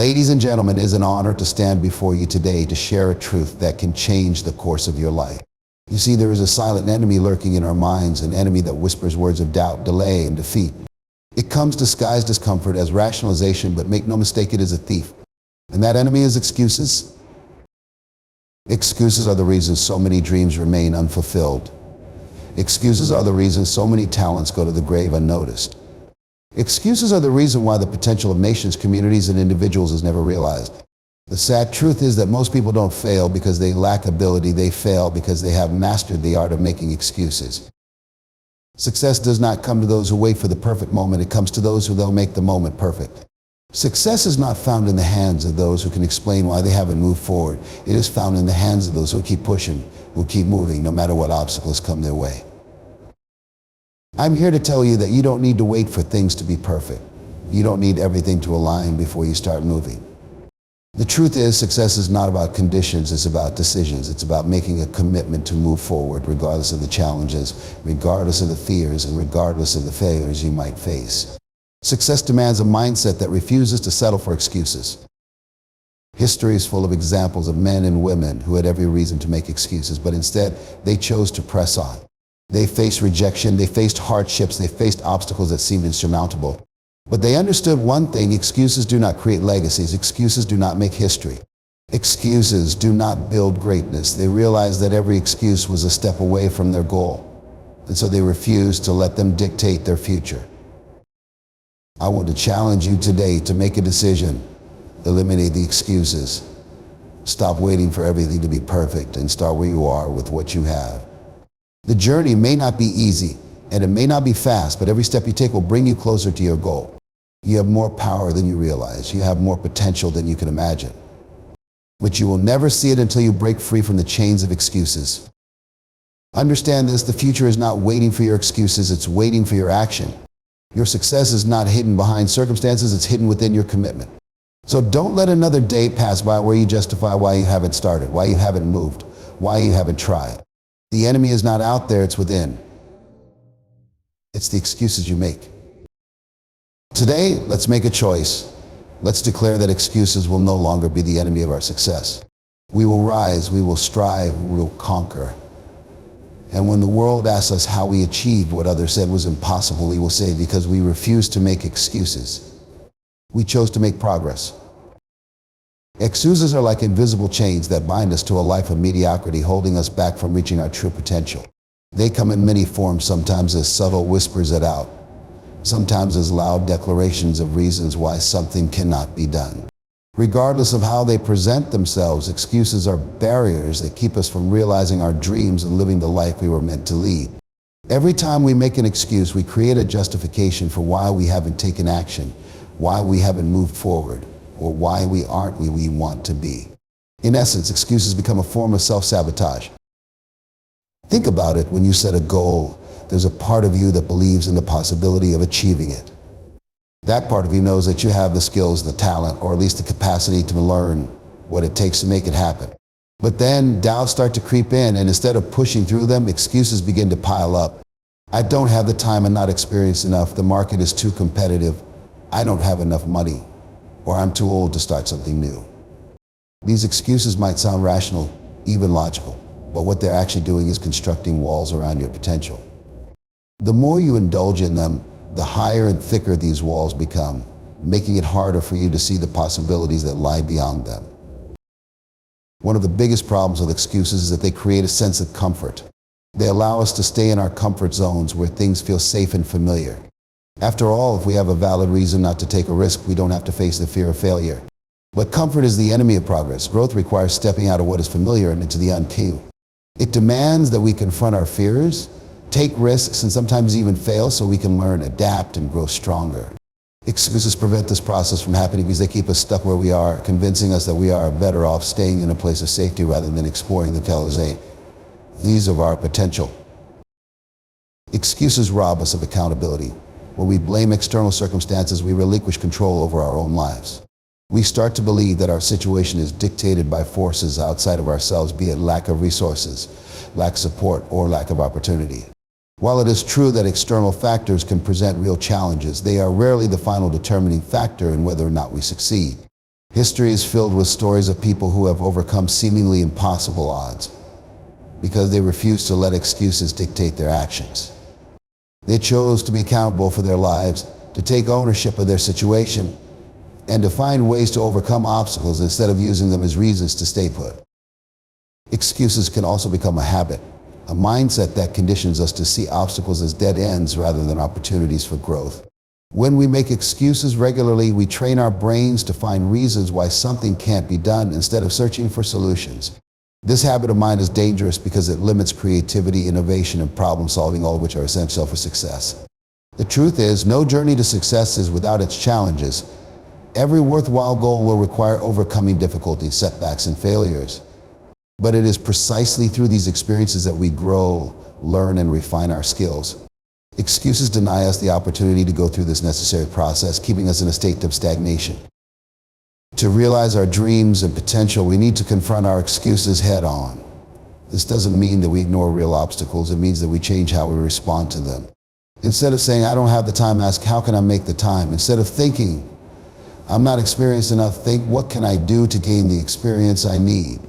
Ladies and gentlemen, it is an honor to stand before you today to share a truth that can change the course of your life. You see, there is a silent enemy lurking in our minds, an enemy that whispers words of doubt, delay, and defeat. It comes disguised as comfort, as rationalization, but make no mistake, it is a thief. And that enemy is excuses. Excuses are the reason so many dreams remain unfulfilled. Excuses are the reason so many talents go to the grave unnoticed. Excuses are the reason why the potential of nations, communities, and individuals is never realized. The sad truth is that most people don't fail because they lack ability. They fail because they have mastered the art of making excuses. Success does not come to those who wait for the perfect moment. It comes to those who will make the moment perfect. Success is not found in the hands of those who can explain why they haven't moved forward. It is found in the hands of those who keep pushing, who keep moving, no matter what obstacles come their way. I'm here to tell you that you don't need to wait for things to be perfect. You don't need everything to align before you start moving. The truth is, success is not about conditions, it's about decisions. It's about making a commitment to move forward regardless of the challenges, regardless of the fears, and regardless of the failures you might face. Success demands a mindset that refuses to settle for excuses. History is full of examples of men and women who had every reason to make excuses, but instead they chose to press on. They faced rejection, they faced hardships, they faced obstacles that seemed insurmountable. But they understood one thing: excuses do not create legacies. Excuses do not make history. Excuses do not build greatness. They realized that every excuse was a step away from their goal. And so they refused to let them dictate their future. I want to challenge you today to make a decision. Eliminate the excuses. Stop waiting for everything to be perfect and start where you are with what you have. The journey may not be easy and it may not be fast, but every step you take will bring you closer to your goal. You have more power than you realize. You have more potential than you can imagine. But you will never see it until you break free from the chains of excuses. Understand this: the future is not waiting for your excuses, it's waiting for your action. Your success is not hidden behind circumstances, it's hidden within your commitment. So don't let another day pass by where you justify why you haven't started, why you haven't moved, why you haven't tried. The enemy is not out there, it's within. It's the excuses you make. Today, let's make a choice. Let's declare that excuses will no longer be the enemy of our success. We will rise, we will strive, we will conquer. And when the world asks us how we achieved what others said was impossible, we will say, because we refused to make excuses. We chose to make progress. Excuses are like invisible chains that bind us to a life of mediocrity, holding us back from reaching our true potential. They come in many forms, sometimes as subtle whispers that out, sometimes as loud declarations of reasons why something cannot be done. Regardless of how they present themselves, excuses are barriers that keep us from realizing our dreams and living the life we were meant to lead. Every time we make an excuse, we create a justification for why we haven't taken action, why we haven't moved forward, or why we aren't where we want to be. In essence, excuses become a form of self-sabotage. Think about it: when you set a goal, there's a part of you that believes in the possibility of achieving it. That part of you knows that you have the skills, the talent, or at least the capacity to learn what it takes to make it happen. But then doubts start to creep in, and instead of pushing through them, excuses begin to pile up. I don't have the time, I'm not experienced enough, the market is too competitive, I don't have enough money, or I'm too old to start something new. These excuses might sound rational, even logical, but what they're actually doing is constructing walls around your potential. The more you indulge in them, the higher and thicker these walls become, making it harder for you to see the possibilities that lie beyond them. One of the biggest problems with excuses is that they create a sense of comfort. They allow us to stay in our comfort zones where things feel safe and familiar. After all, if we have a valid reason not to take a risk, we don't have to face the fear of failure. But comfort is the enemy of progress. Growth requires stepping out of what is familiar and into the unknown. It demands that we confront our fears, take risks, and sometimes even fail so we can learn, adapt, and grow stronger. Excuses prevent this process from happening because they keep us stuck where we are, convincing us that we are better off staying in a place of safety rather than exploring the possibilities of our potential. Excuses rob us of accountability. When we blame external circumstances, we relinquish control over our own lives. We start to believe that our situation is dictated by forces outside of ourselves, be it lack of resources, lack of support, or lack of opportunity. While it is true that external factors can present real challenges, they are rarely the final determining factor in whether or not we succeed. History is filled with stories of people who have overcome seemingly impossible odds because they refused to let excuses dictate their actions. They chose to be accountable for their lives, to take ownership of their situation, and to find ways to overcome obstacles instead of using them as reasons to stay put. Excuses can also become a habit, a mindset that conditions us to see obstacles as dead ends rather than opportunities for growth. When we make excuses regularly, we train our brains to find reasons why something can't be done instead of searching for solutions. This habit of mine is dangerous because it limits creativity, innovation, and problem solving, all of which are essential for success. The truth is, no journey to success is without its challenges. Every worthwhile goal will require overcoming difficulties, setbacks, and failures. But it is precisely through these experiences that we grow, learn, and refine our skills. Excuses deny us the opportunity to go through this necessary process, keeping us in a state of stagnation. To realize our dreams and potential, we need to confront our excuses head on. This doesn't mean that we ignore real obstacles. It means that we change how we respond to them. Instead of saying, "I don't have the time," ask, "How can I make the time?" Instead of thinking, "I'm not experienced enough," think, "What can I do to gain the experience I need?"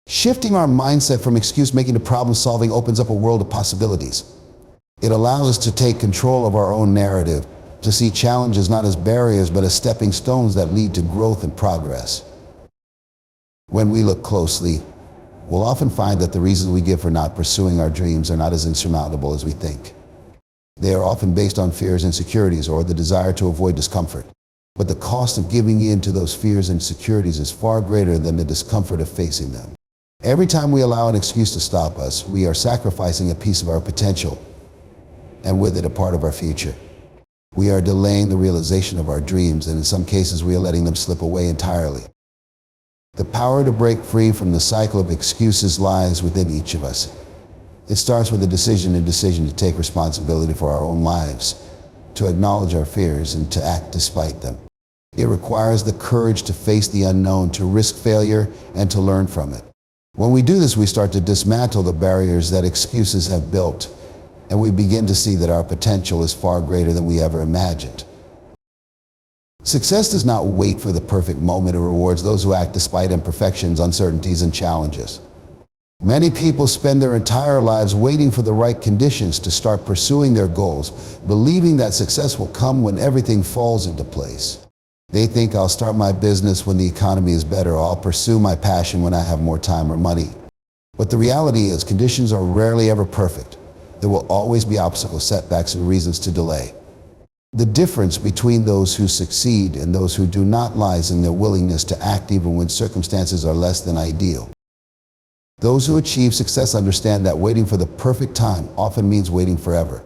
Shifting our mindset from excuse making to problem solving opens up a world of possibilities. It allows us to take control of our own narrative, to see challenges not as barriers but as stepping stones that lead to growth and progress. When we look closely, we'll often find that the reasons we give for not pursuing our dreams are not as insurmountable as we think. They are often based on fears, insecurities, or the desire to avoid discomfort. But the cost of giving in to those fears and insecurities is far greater than the discomfort of facing them. Every time we allow an excuse to stop us, we are sacrificing a piece of our potential, and with it a part of our future. We are delaying the realization of our dreams, and in some cases we are letting them slip away entirely. The power to break free from the cycle of excuses lies within each of us. It starts with a decision to take responsibility for our own lives, to acknowledge our fears and to act despite them. It requires the courage to face the unknown, to risk failure, and to learn from it. When we do this, we start to dismantle the barriers that excuses have built, and we begin to see that our potential is far greater than we ever imagined. Success does not wait for the perfect moment. It rewards those who act despite imperfections, uncertainties, and challenges. Many people spend their entire lives waiting for the right conditions to start pursuing their goals, believing that success will come when everything falls into place. They think, "I'll start my business when the economy is better," or "I'll pursue my passion when I have more time or money." But the reality is, conditions are rarely ever perfect. There will always be obstacles, setbacks, and reasons to delay. The difference between those who succeed and those who do not lies in their willingness to act even when circumstances are less than ideal. Those who achieve success understand that waiting for the perfect time often means waiting forever.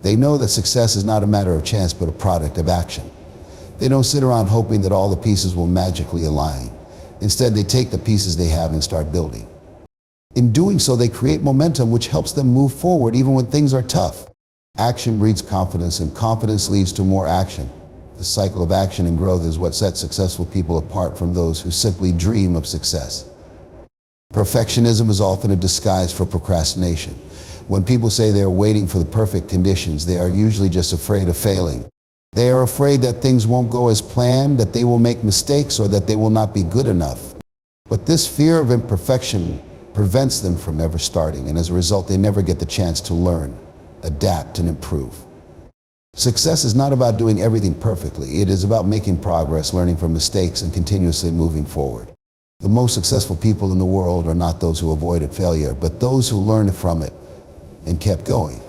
They know that success is not a matter of chance but a product of action. They don't sit around hoping that all the pieces will magically align. Instead, they take the pieces they have and start building. In doing so, they create momentum which helps them move forward even when things are tough. Action breeds confidence, and confidence leads to more action. The cycle of action and growth is what sets successful people apart from those who simply dream of success. Perfectionism is often a disguise for procrastination. When people say they are waiting for the perfect conditions, they are usually just afraid of failing. They are afraid that things won't go as planned, that they will make mistakes, or that they will not be good enough. But this fear of imperfection prevents them from ever starting, and as a result, they never get the chance to learn, adapt, and improve. Success is not about doing everything perfectly. It is about making progress, learning from mistakes, and continuously moving forward. The most successful people in the world are not those who avoided failure, but those who learned from it and kept going.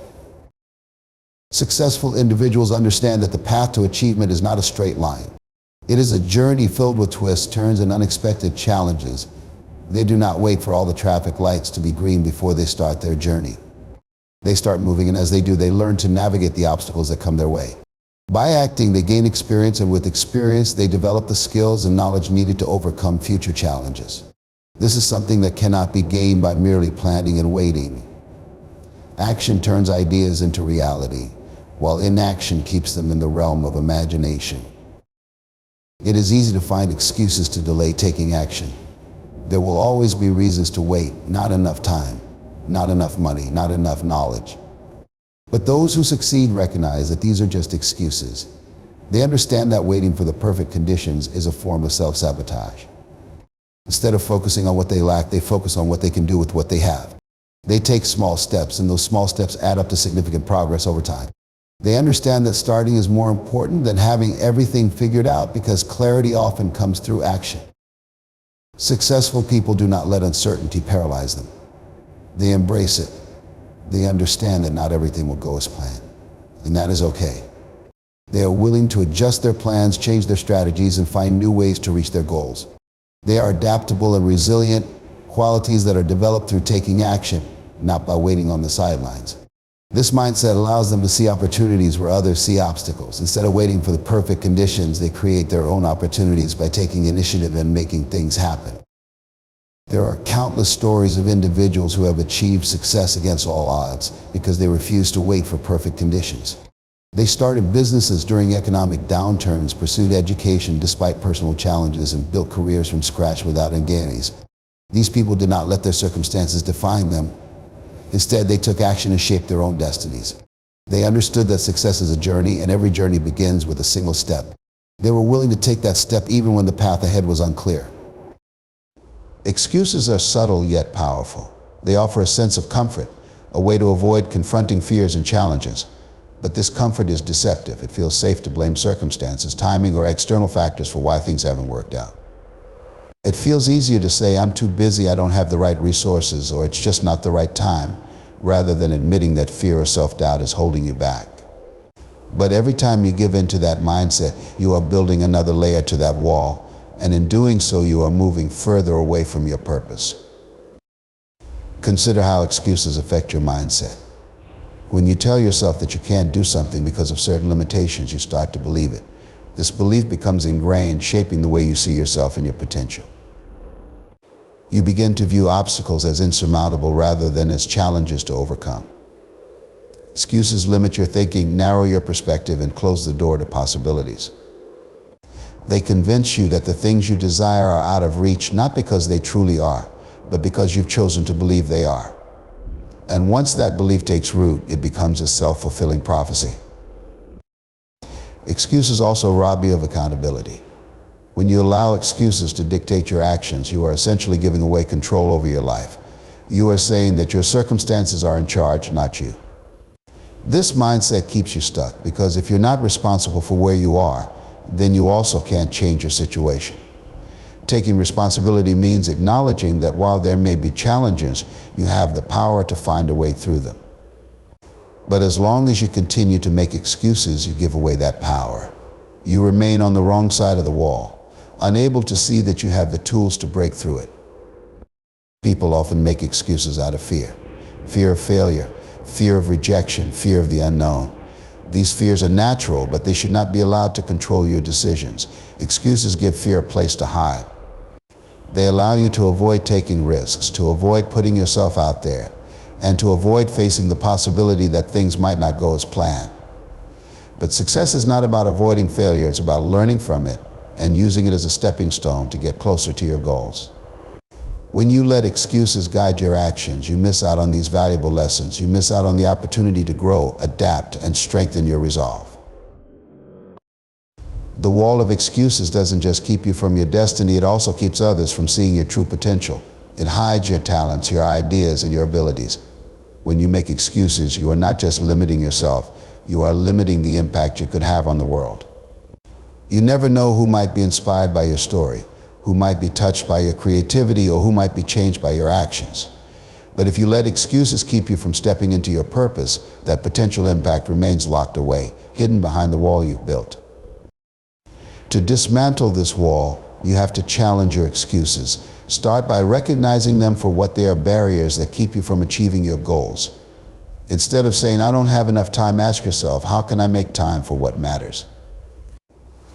Successful individuals understand that the path to achievement is not a straight line. It is a journey filled with twists, turns, and unexpected challenges. They do not wait for all the traffic lights to be green before they start their journey. They start moving, and as they do, they learn to navigate the obstacles that come their way. By acting, they gain experience, and with experience, they develop the skills and knowledge needed to overcome future challenges. This is something that cannot be gained by merely planning and waiting. Action turns ideas into reality, while inaction keeps them in the realm of imagination. It is easy to find excuses to delay taking action. There will always be reasons to wait: not enough time, not enough money, not enough knowledge. But those who succeed recognize that these are just excuses. They understand that waiting for the perfect conditions is a form of self-sabotage. Instead of focusing on what they lack, they focus on what they can do with what they have. They take small steps, and those small steps add up to significant progress over time. They understand that starting is more important than having everything figured out because clarity often comes through action. Successful people do not let uncertainty paralyze them. They embrace it. They understand that not everything will go as planned, and that is okay. They are willing to adjust their plans, change their strategies, and find new ways to reach their goals. They are adaptable and resilient, qualities that are developed through taking action, not by waiting on the sidelines. This mindset allows them to see opportunities where others see obstacles. Instead of waiting for the perfect conditions, they create their own opportunities by taking initiative and making things happen. There are countless stories of individuals who have achieved success against all odds because they refused to wait for perfect conditions. They started businesses during economic downturns, pursued education despite personal challenges, and built careers from scratch without guarantees. These people did not let their circumstances define them. Instead, they took action and shaped their own destinies. They understood that success is a journey, and every journey begins with a single step. They were willing to take that step even when the path ahead was unclear. Excuses are subtle yet powerful. They offer a sense of comfort, a way to avoid confronting fears and challenges. But this comfort is deceptive. It feels safe to blame circumstances, timing, or external factors for why things haven't worked out. It feels easier to say, I'm too busy, I don't have the right resources, or it's just not the right time, rather than admitting that fear or self-doubt is holding you back. But every time you give in to that mindset, you are building another layer to that wall, and in doing so, you are moving further away from your purpose. Consider how excuses affect your mindset. When you tell yourself that you can't do something because of certain limitations, you start to believe it. This belief becomes ingrained, shaping the way you see yourself and your potential. You begin to view obstacles as insurmountable rather than as challenges to overcome. Excuses limit your thinking, narrow your perspective, and close the door to possibilities. They convince you that the things you desire are out of reach, not because they truly are, but because you've chosen to believe they are. And once that belief takes root, it becomes a self-fulfilling prophecy. Excuses also rob you of accountability. When you allow excuses to dictate your actions, you are essentially giving away control over your life. You are saying that your circumstances are in charge, not you. This mindset keeps you stuck because if you're not responsible for where you are, then you also can't change your situation. Taking responsibility means acknowledging that while there may be challenges, you have the power to find a way through them. But as long as you continue to make excuses, you give away that power. You remain on the wrong side of the wall, unable to see that you have the tools to break through it. People often make excuses out of fear. Fear of failure, fear of rejection, fear of the unknown. These fears are natural, but they should not be allowed to control your decisions. Excuses give fear a place to hide. They allow you to avoid taking risks, to avoid putting yourself out there, and to avoid facing the possibility that things might not go as planned. But success is not about avoiding failure, it's about learning from it and using it as a stepping stone to get closer to your goals. When you let excuses guide your actions, you miss out on these valuable lessons. You miss out on the opportunity to grow, adapt, and strengthen your resolve. The wall of excuses doesn't just keep you from your destiny, it also keeps others from seeing your true potential. It hides your talents, your ideas, and your abilities. When you make excuses, you are not just limiting yourself, you are limiting the impact you could have on the world. You never know who might be inspired by your story, who might be touched by your creativity, or who might be changed by your actions. But if you let excuses keep you from stepping into your purpose, that potential impact remains locked away, hidden behind the wall you've built. To dismantle this wall, you have to challenge your excuses. Start by recognizing them for what they are: barriers that keep you from achieving your goals. Instead of saying, I don't have enough time, ask yourself, how can I make time for what matters?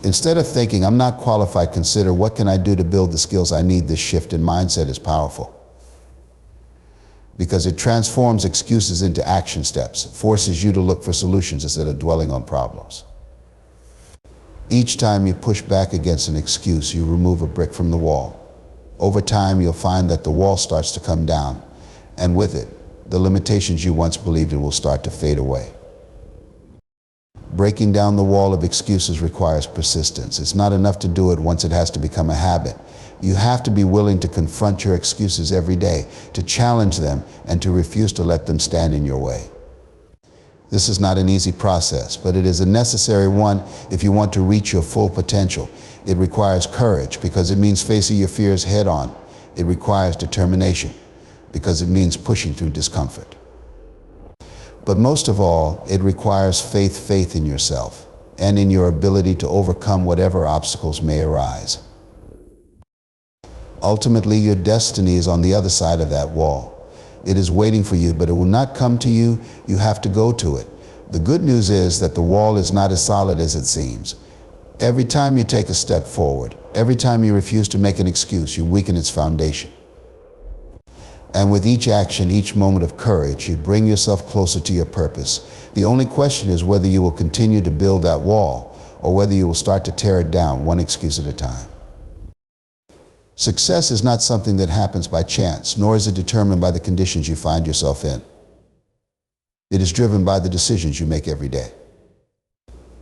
Instead of thinking, I'm not qualified, consider, what can I do to build the skills I need? This shift in mindset is powerful because it transforms excuses into action steps, forces you to look for solutions instead of dwelling on problems. Each time you push back against an excuse, you remove a brick from the wall. Over time, you'll find that the wall starts to come down, and with it, the limitations you once believed in will start to fade away. Breaking down the wall of excuses requires persistence. It's not enough to do it once it has to become a habit. You have to be willing to confront your excuses every day, to challenge them, and to refuse to let them stand in your way. This is not an easy process, but it is a necessary one if you want to reach your full potential. It requires courage because it means facing your fears head on. It requires determination because it means pushing through discomfort. But most of all, it requires faith in yourself and in your ability to overcome whatever obstacles may arise. Ultimately, your destiny is on the other side of that wall. It is waiting for you, but it will not come to you. You have to go to it. The good news is that the wall is not as solid as it seems. Every time you take a step forward, every time you refuse to make an excuse, you weaken its foundation. And with each action, each moment of courage, you bring yourself closer to your purpose. The only question is whether you will continue to build that wall or whether you will start to tear it down one excuse at a time. Success is not something that happens by chance, nor is it determined by the conditions you find yourself in. It is driven by the decisions you make every day.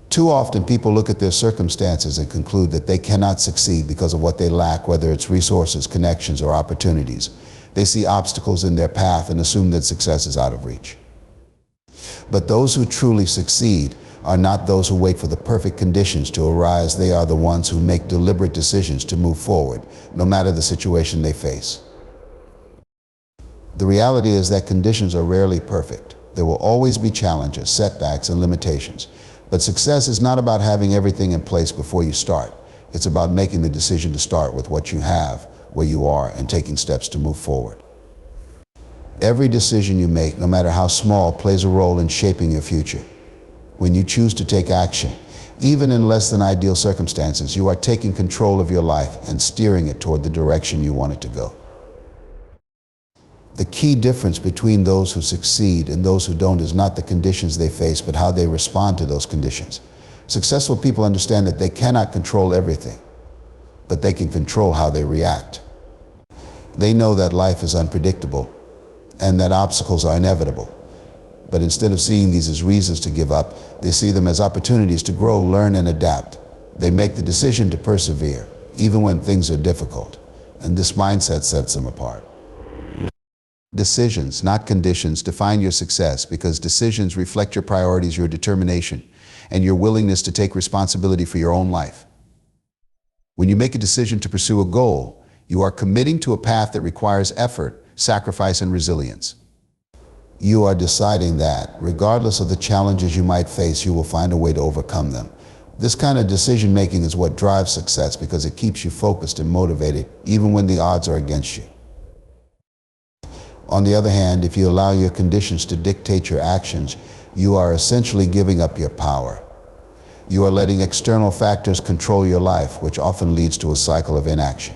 Too often people look at their circumstances and conclude that they cannot succeed because of what they lack, whether it's resources, connections, or opportunities. They see obstacles in their path and assume that success is out of reach. But those who truly succeed are not those who wait for the perfect conditions to arise. They are the ones who make deliberate decisions to move forward, no matter the situation they face. The reality is that conditions are rarely perfect. There will always be challenges, setbacks, and limitations. But success is not about having everything in place before you start. It's about making the decision to start with what you have, where you are, and taking steps to move forward. Every decision you make, no matter how small, plays a role in shaping your future. When you choose to take action, even in less than ideal circumstances, you are taking control of your life and steering it toward the direction you want it to go. The key difference between those who succeed and those who don't is not the conditions they face, but how they respond to those conditions. Successful people understand that they cannot control everything, but they can control how they react. They know that life is unpredictable and that obstacles are inevitable. But instead of seeing these as reasons to give up, they see them as opportunities to grow, learn, and adapt. They make the decision to persevere, even when things are difficult. And this mindset sets them apart. Decisions, not conditions, define your success because decisions reflect your priorities, your determination, and your willingness to take responsibility for your own life. When you make a decision to pursue a goal, you are committing to a path that requires effort, sacrifice, and resilience. You are deciding that, regardless of the challenges you might face, you will find a way to overcome them. This kind of decision-making is what drives success because it keeps you focused and motivated, even when the odds are against you. On the other hand, if you allow your conditions to dictate your actions, you are essentially giving up your power. You are letting external factors control your life, which often leads to a cycle of inaction.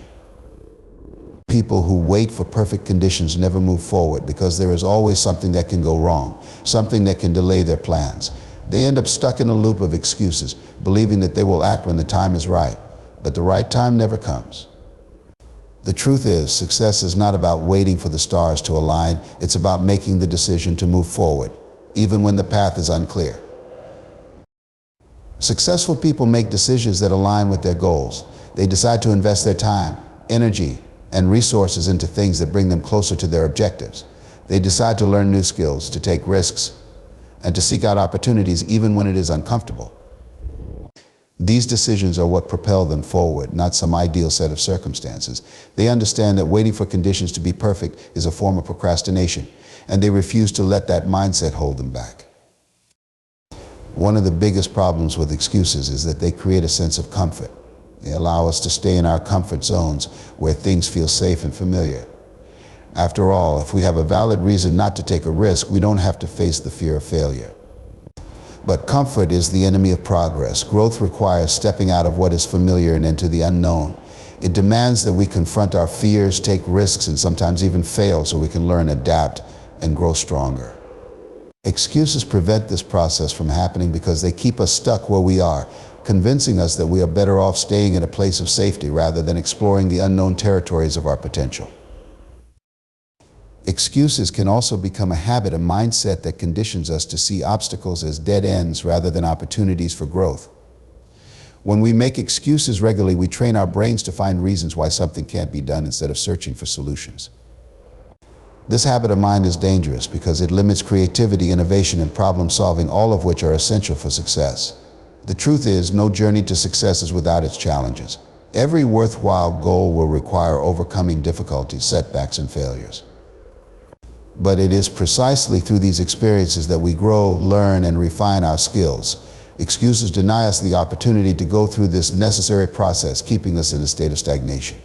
People who wait for perfect conditions never move forward because there is always something that can go wrong, something that can delay their plans. They end up stuck in a loop of excuses, believing that they will act when the time is right, but the right time never comes. The truth is, success is not about waiting for the stars to align. It's about making the decision to move forward, even when the path is unclear. Successful people make decisions that align with their goals. They decide to invest their time, energy, and resources into things that bring them closer to their objectives. They decide to learn new skills, to take risks, and to seek out opportunities even when it is uncomfortable. These decisions are what propel them forward, not some ideal set of circumstances. They understand that waiting for conditions to be perfect is a form of procrastination, and they refuse to let that mindset hold them back. One of the biggest problems with excuses is that they create a sense of comfort. They allow us to stay in our comfort zones where things feel safe and familiar. After all, if we have a valid reason not to take a risk, we don't have to face the fear of failure. But comfort is the enemy of progress. Growth requires stepping out of what is familiar and into the unknown. It demands that we confront our fears, take risks, and sometimes even fail so we can learn, adapt, and grow stronger. Excuses prevent this process from happening because they keep us stuck where we are, convincing us that we are better off staying in a place of safety rather than exploring the unknown territories of our potential. Excuses can also become a habit, a mindset that conditions us to see obstacles as dead ends rather than opportunities for growth. When we make excuses regularly, we train our brains to find reasons why something can't be done instead of searching for solutions. This habit of mind is dangerous because it limits creativity, innovation, and problem solving, all of which are essential for success. The truth is, no journey to success is without its challenges. Every worthwhile goal will require overcoming difficulties, setbacks, and failures. But it is precisely through these experiences that we grow, learn, and refine our skills. Excuses deny us the opportunity to go through this necessary process, keeping us in a state of stagnation.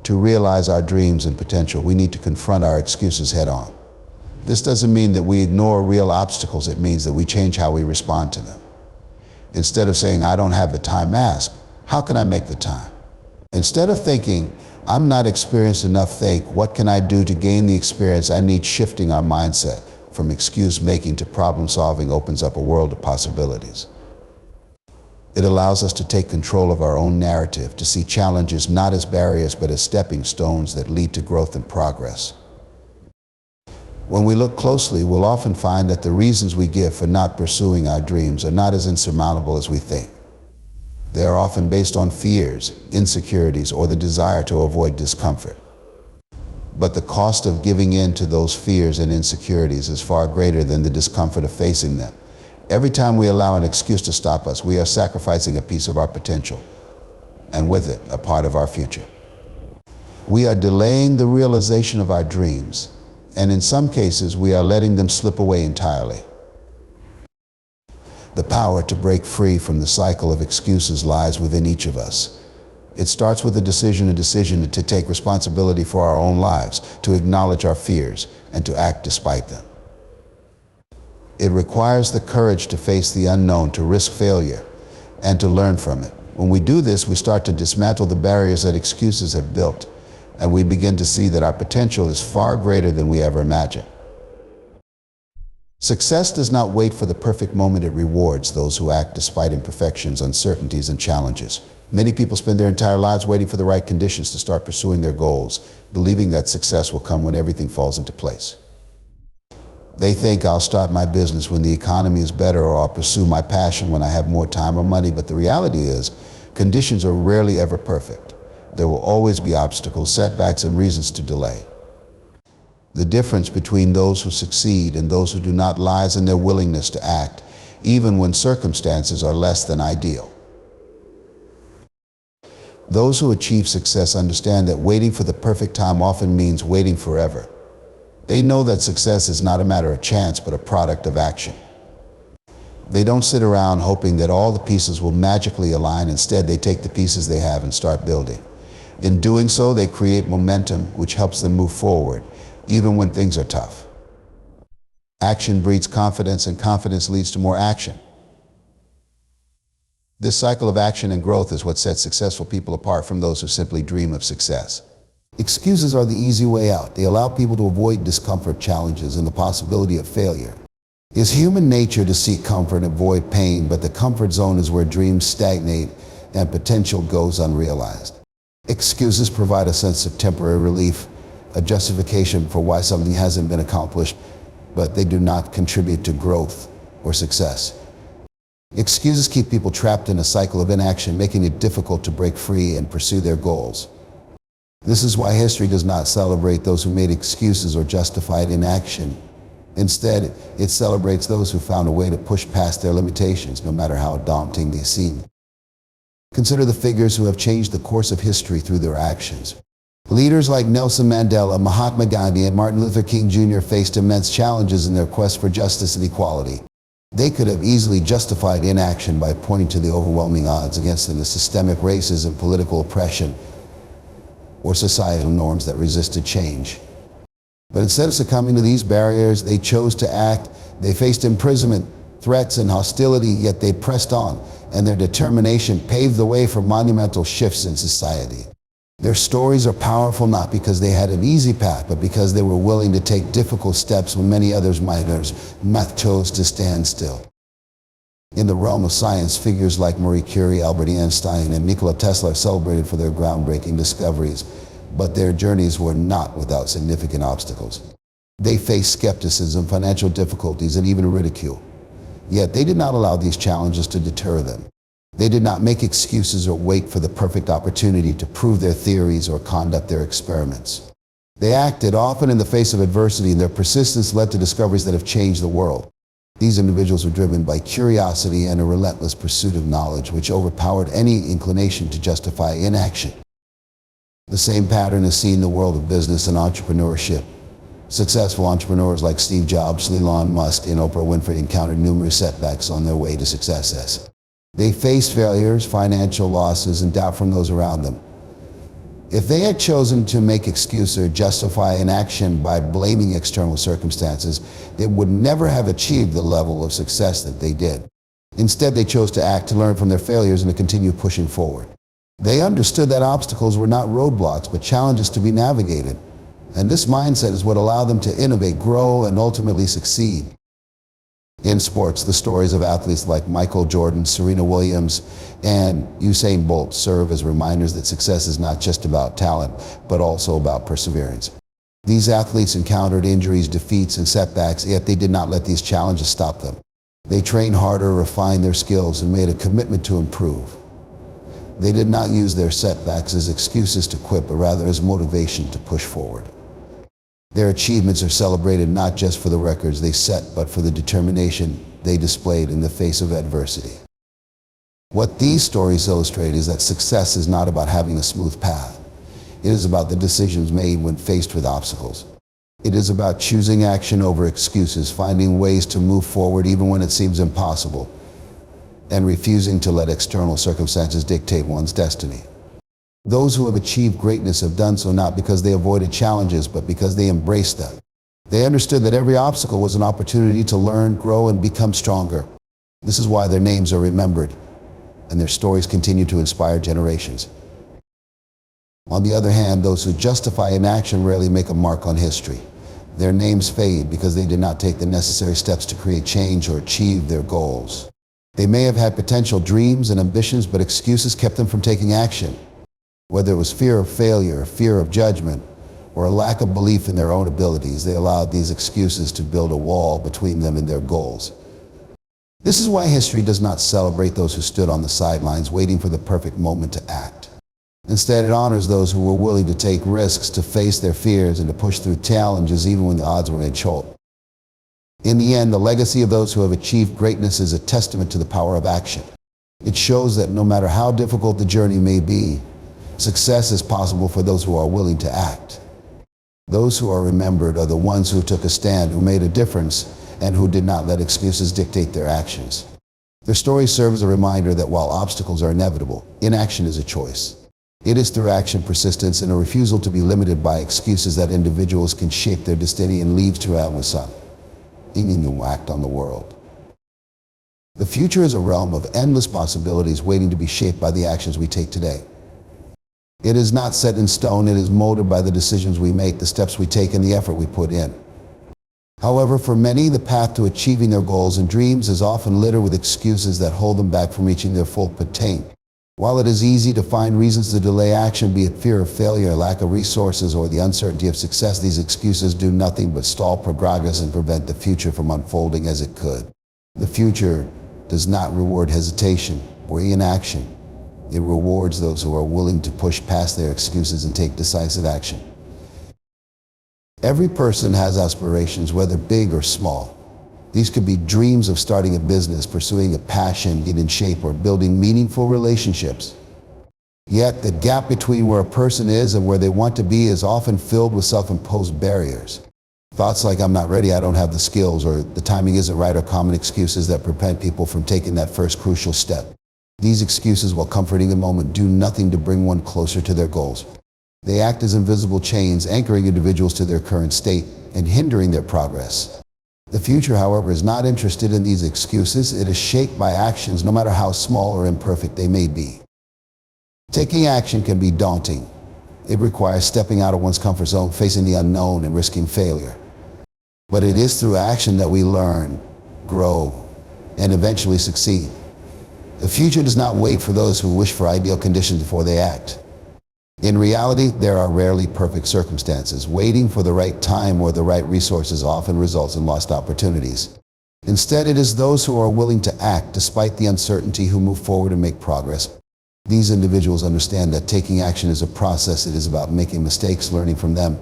To realize our dreams and potential, we need to confront our excuses head on. This doesn't mean that we ignore real obstacles. It means that we change how we respond to them. Instead of saying, "I don't have the time," ask, "How can I make the time?" Instead of thinking, "I'm not experienced enough," think, "What can I do to gain the experience I need?" Shifting our mindset from excuse making to problem solving opens up a world of possibilities. It allows us to take control of our own narrative, to see challenges not as barriers but as stepping stones that lead to growth and progress. When we look closely, we'll often find that the reasons we give for not pursuing our dreams are not as insurmountable as we think. They are often based on fears, insecurities, or the desire to avoid discomfort. But the cost of giving in to those fears and insecurities is far greater than the discomfort of facing them. Every time we allow an excuse to stop us, we are sacrificing a piece of our potential, and with it, a part of our future. We are delaying the realization of our dreams, and in some cases, we are letting them slip away entirely. The power to break free from the cycle of excuses lies within each of us. It starts with a decision to take responsibility for our own lives, to acknowledge our fears, and to act despite them. It requires the courage to face the unknown, to risk failure, and to learn from it. When we do this, we start to dismantle the barriers that excuses have built, and we begin to see that our potential is far greater than we ever imagined. Success does not wait for the perfect moment. It rewards those who act despite imperfections, uncertainties, and challenges. Many people spend their entire lives waiting for the right conditions to start pursuing their goals, believing that success will come when everything falls into place. They think, "I'll start my business when the economy is better," or "I'll pursue my passion when I have more time or money." But the reality is, conditions are rarely ever perfect. There will always be obstacles, setbacks, and reasons to delay. The difference between those who succeed and those who do not lies in their willingness to act, even when circumstances are less than ideal. Those who achieve success understand that waiting for the perfect time often means waiting forever. They know that success is not a matter of chance, but a product of action. They don't sit around hoping that all the pieces will magically align. Instead, they take the pieces they have and start building. In doing so, they create momentum, which helps them move forward, even when things are tough. Action breeds confidence, and confidence leads to more action. This cycle of action and growth is what sets successful people apart from those who simply dream of success. Excuses are the easy way out. They allow people to avoid discomfort, challenges, and the possibility of failure. It's human nature to seek comfort and avoid pain, but the comfort zone is where dreams stagnate and potential goes unrealized. Excuses provide a sense of temporary relief, a justification for why something hasn't been accomplished, but they do not contribute to growth or success. Excuses keep people trapped in a cycle of inaction, making it difficult to break free and pursue their goals. This is why history does not celebrate those who made excuses or justified inaction. Instead, it celebrates those who found a way to push past their limitations, no matter how daunting they seem. Consider the figures who have changed the course of history through their actions. Leaders like Nelson Mandela, Mahatma Gandhi, and Martin Luther King Jr. faced immense challenges in their quest for justice and equality. They could have easily justified inaction by pointing to the overwhelming odds against them, the systemic racism, political oppression, or societal norms that resisted change. But instead of succumbing to these barriers, they chose to act. They faced imprisonment, threats, and hostility, yet they pressed on, and their determination paved the way for monumental shifts in society. Their stories are powerful not because they had an easy path, but because they were willing to take difficult steps when many others might have chose to stand still. In the realm of science, figures like Marie Curie, Albert Einstein, and Nikola Tesla are celebrated for their groundbreaking discoveries. But their journeys were not without significant obstacles. They faced skepticism, financial difficulties, and even ridicule. Yet they did not allow these challenges to deter them. They did not make excuses or wait for the perfect opportunity to prove their theories or conduct their experiments. They acted often in the face of adversity, and their persistence led to discoveries that have changed the world. These individuals were driven by curiosity and a relentless pursuit of knowledge, which overpowered any inclination to justify inaction. The same pattern is seen in the world of business and entrepreneurship. Successful entrepreneurs like Steve Jobs, Elon Musk, and Oprah Winfrey encountered numerous setbacks on their way to success. They faced failures, financial losses, and doubt from those around them. If they had chosen to make excuse or justify inaction by blaming external circumstances, they would never have achieved the level of success that they did. Instead, they chose to act, to learn from their failures, and to continue pushing forward. They understood that obstacles were not roadblocks, but challenges to be navigated. And this mindset is what allowed them to innovate, grow, and ultimately succeed. In sports, the stories of athletes like Michael Jordan, Serena Williams, and Usain Bolt serve as reminders that success is not just about talent, but also about perseverance. These athletes encountered injuries, defeats, and setbacks, yet they did not let these challenges stop them. They trained harder, refined their skills, and made a commitment to improve. They did not use their setbacks as excuses to quit, but rather as motivation to push forward. Their achievements are celebrated not just for the records they set, but for the determination they displayed in the face of adversity. What these stories illustrate is that success is not about having a smooth path. It is about the decisions made when faced with obstacles. It is about choosing action over excuses, finding ways to move forward even when it seems impossible, and refusing to let external circumstances dictate one's destiny. Those who have achieved greatness have done so not because they avoided challenges, but because they embraced them. They understood that every obstacle was an opportunity to learn, grow, and become stronger. This is why their names are remembered, and their stories continue to inspire generations. On the other hand, those who justify inaction rarely make a mark on history. Their names fade because they did not take the necessary steps to create change or achieve their goals. They may have had potential dreams and ambitions, but excuses kept them from taking action. Whether it was fear of failure, fear of judgment, or a lack of belief in their own abilities, they allowed these excuses to build a wall between them and their goals. This is why history does not celebrate those who stood on the sidelines waiting for the perfect moment to act. Instead, it honors those who were willing to take risks, to face their fears, and to push through challenges even when the odds were against them. In the end, the legacy of those who have achieved greatness is a testament to the power of action. It shows that no matter how difficult the journey may be, success is possible for those who are willing to act. Those who are remembered are the ones who took a stand, who made a difference, and who did not let excuses dictate their actions. Their story serves as a reminder that while obstacles are inevitable, inaction is a choice. It is through action, persistence, and a refusal to be limited by excuses that individuals can shape their destiny and leave to Amazon, to act on the world. The future is a realm of endless possibilities waiting to be shaped by the actions we take today. It is not set in stone, it is molded by the decisions we make, the steps we take, and the effort we put in. However, for many, the path to achieving their goals and dreams is often littered with excuses that hold them back from reaching their full potential. While it is easy to find reasons to delay action, be it fear of failure, lack of resources, or the uncertainty of success, these excuses do nothing but stall progress and prevent the future from unfolding as it could. The future does not reward hesitation or inaction. It rewards those who are willing to push past their excuses and take decisive action. Every person has aspirations, whether big or small. These could be dreams of starting a business, pursuing a passion, getting in shape, or building meaningful relationships. Yet the gap between where a person is and where they want to be is often filled with self-imposed barriers. Thoughts like "I'm not ready, I don't have the skills," or "the timing isn't right," are common excuses that prevent people from taking that first crucial step. These excuses, while comforting the moment, do nothing to bring one closer to their goals. They act as invisible chains, anchoring individuals to their current state and hindering their progress. The future, however, is not interested in these excuses. It is shaped by actions, no matter how small or imperfect they may be. Taking action can be daunting. It requires stepping out of one's comfort zone, facing the unknown, and risking failure. But it is through action that we learn, grow, and eventually succeed. The future does not wait for those who wish for ideal conditions before they act. In reality, there are rarely perfect circumstances. Waiting for the right time or the right resources often results in lost opportunities. Instead, it is those who are willing to act despite the uncertainty who move forward and make progress. These individuals understand that taking action is a process. It is about making mistakes, learning from them,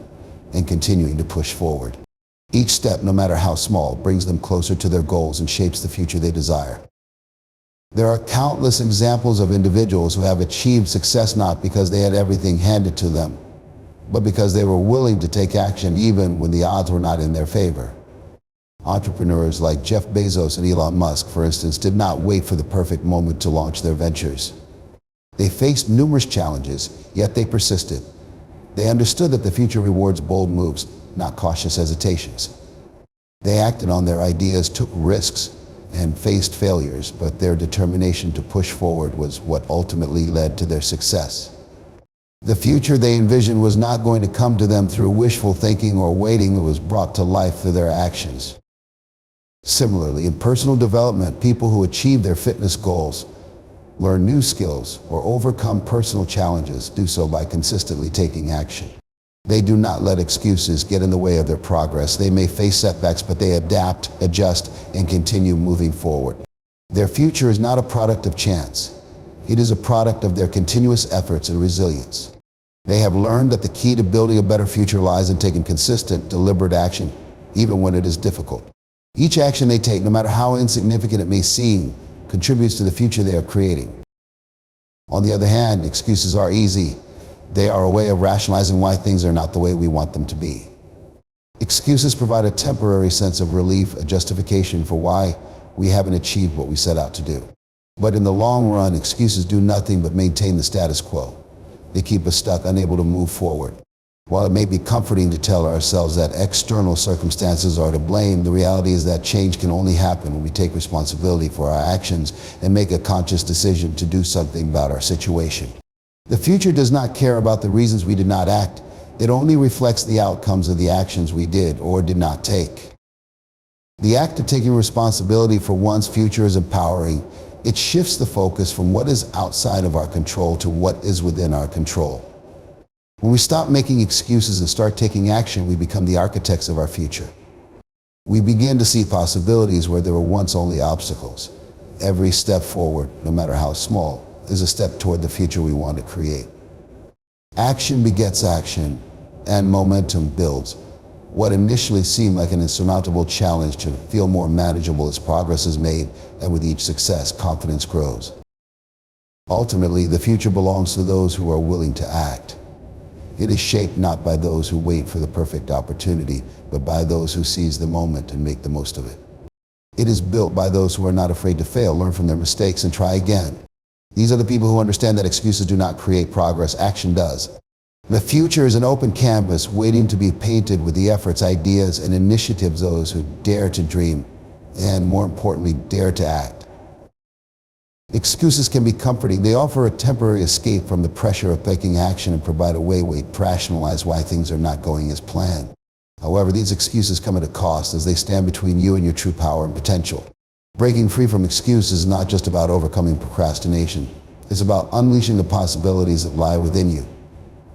and continuing to push forward. Each step, no matter how small, brings them closer to their goals and shapes the future they desire. There are countless examples of individuals who have achieved success not because they had everything handed to them, but because they were willing to take action even when the odds were not in their favor. Entrepreneurs like Jeff Bezos and Elon Musk, for instance, did not wait for the perfect moment to launch their ventures. They faced numerous challenges, yet they persisted. They understood that the future rewards bold moves, not cautious hesitations. They acted on their ideas, took risks, and faced failures, but their determination to push forward was what ultimately led to their success. The future they envisioned was not going to come to them through wishful thinking or waiting. It was brought to life through their actions. Similarly, in personal development, people who achieve their fitness goals, learn new skills, or overcome personal challenges do so by consistently taking action. They do not let excuses get in the way of their progress. They may face setbacks, but they adapt, adjust, and continue moving forward. Their future is not a product of chance. It is a product of their continuous efforts and resilience. They have learned that the key to building a better future lies in taking consistent, deliberate action, even when it is difficult. Each action they take, no matter how insignificant it may seem, contributes to the future they are creating. On the other hand, excuses are easy. They are a way of rationalizing why things are not the way we want them to be. Excuses provide a temporary sense of relief, a justification for why we haven't achieved what we set out to do. But in the long run, excuses do nothing but maintain the status quo. They keep us stuck, unable to move forward. While it may be comforting to tell ourselves that external circumstances are to blame, the reality is that change can only happen when we take responsibility for our actions and make a conscious decision to do something about our situation. The future does not care about the reasons we did not act. It only reflects the outcomes of the actions we did or did not take. The act of taking responsibility for one's future is empowering. It shifts the focus from what is outside of our control to what is within our control. When we stop making excuses and start taking action, we become the architects of our future. We begin to see possibilities where there were once only obstacles. Every step forward, no matter how small, is a step toward the future we want to create. Action begets action, and momentum builds. What initially seemed like an insurmountable challenge to feel more manageable as progress is made, and with each success, confidence grows. Ultimately, the future belongs to those who are willing to act. It is shaped not by those who wait for the perfect opportunity, but by those who seize the moment and make the most of it. It is built by those who are not afraid to fail, learn from their mistakes, and try again. These are the people who understand that excuses do not create progress, action does. The future is an open canvas waiting to be painted with the efforts, ideas, and initiatives of those who dare to dream and, more importantly, dare to act. Excuses can be comforting. They offer a temporary escape from the pressure of taking action and provide a way to rationalize why things are not going as planned. However, these excuses come at a cost as they stand between you and your true power and potential. Breaking free from excuses is not just about overcoming procrastination. It's about unleashing the possibilities that lie within you,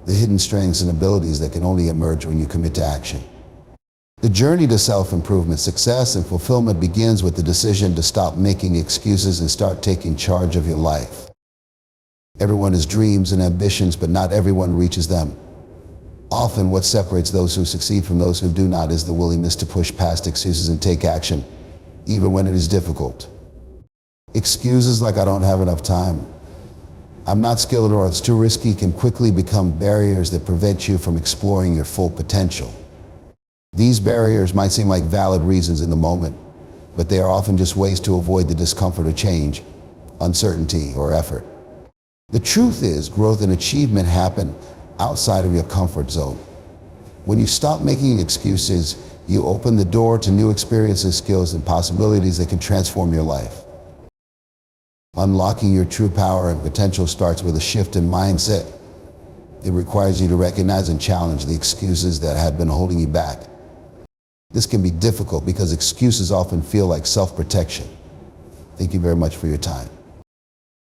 the hidden strengths and abilities that can only emerge when you commit to action. The journey to self-improvement, success, and fulfillment begins with the decision to stop making excuses and start taking charge of your life. Everyone has dreams and ambitions, but not everyone reaches them. Often what separates those who succeed from those who do not is the willingness to push past excuses and take action, even when it is difficult. Excuses like "I don't have enough time," "I'm not skilled," or "it's too risky" can quickly become barriers that prevent you from exploring your full potential. These barriers might seem like valid reasons in the moment, but they are often just ways to avoid the discomfort of change, uncertainty, or effort. The truth is, growth and achievement happen outside of your comfort zone. When you stop making excuses, you open the door to new experiences, skills, and possibilities that can transform your life. Unlocking your true power and potential starts with a shift in mindset. It requires you to recognize and challenge the excuses that have been holding you back. This can be difficult because excuses often feel like self-protection. Thank you very much for your time.